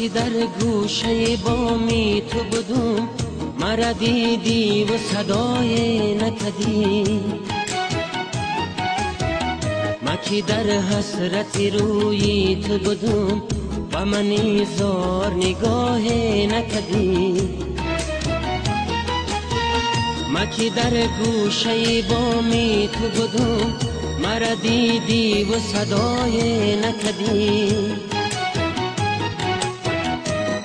که در گوشه بامی تو بودم، مرا دیدی و صدای نکدی. ما که در حسرت روی تو بودم و منی زار نگاه نکدی. ما که در گوشه بامی تو بودم، مرا دیدی و صدای نکدی.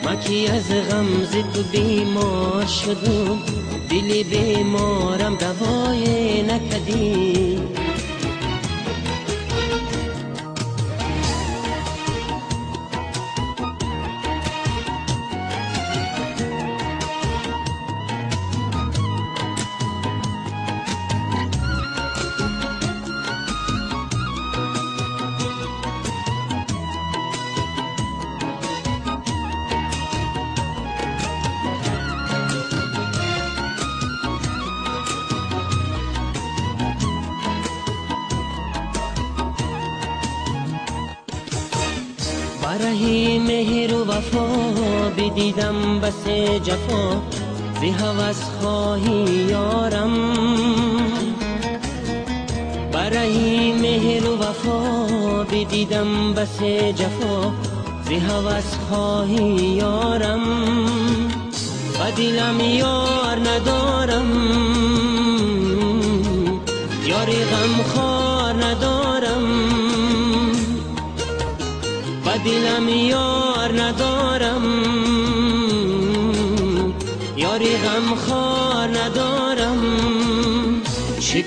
ما که از غمز تو بیمار شدم، دل بیمارم دوای نکدی. برای مهر و وفا بدیدم بس جفا، زی هوس خواهی یارم. برای مهر و وفا بدیدم بس جفا، زی هوس خواهی یارم. و دلم یار ندارم، یاری غمخوار ندارم. دلم یار ندارم، یاری غمخوار ندارم. چه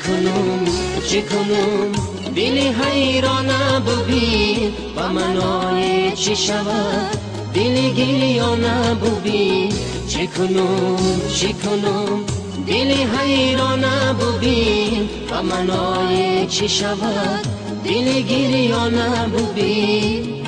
کنم دل حیران ببین، و منای چه شود دل گریان ببین. چه کنم دل حیران ببین، و منای چه شود دل گریان ببین.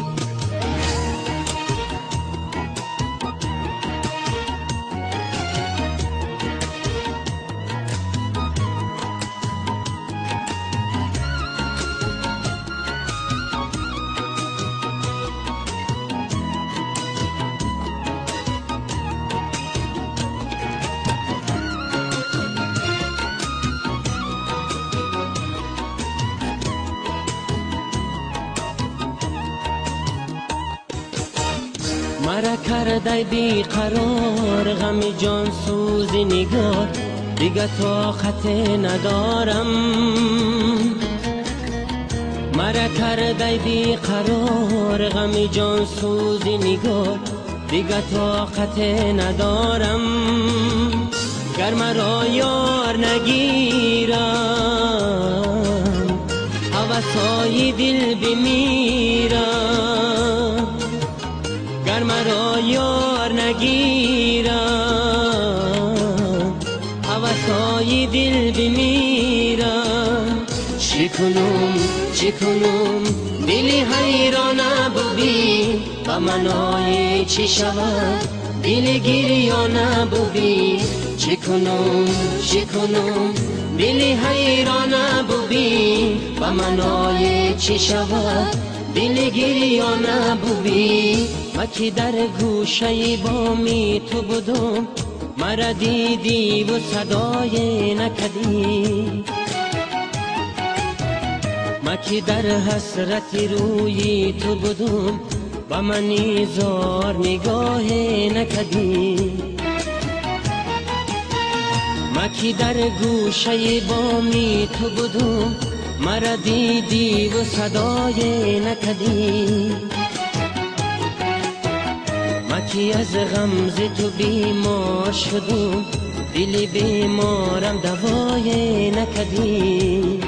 مرا کرده بی قرار غم جان سوز نگار، دیگه طاقت ندارم. مرا کرده بی قرار غم جان سوز نگار، دیگه طاقت ندارم. گر مرا یار نگیرم، هوسای دل بمیرم. گر مرا یار نگیرم، هوسای دل بمیرم. چه کنم دل حیران ببین، و منای چه شود دل گریان ببین. چه کنم دل حیران ببین، و منای چه شود دل گریان ببین. ما که در گوشه بامی تو بودم، مرا دیدی و صدای نکدی. ما که در حسرت روی تو بودم، و منی زار نگاه نکدی. ما که در گوشه بامی تو بودم، مرا دیدی و صدای نکدی. ما که از غمز تو بیمار شدم، دل بیمارم دوای نکدی.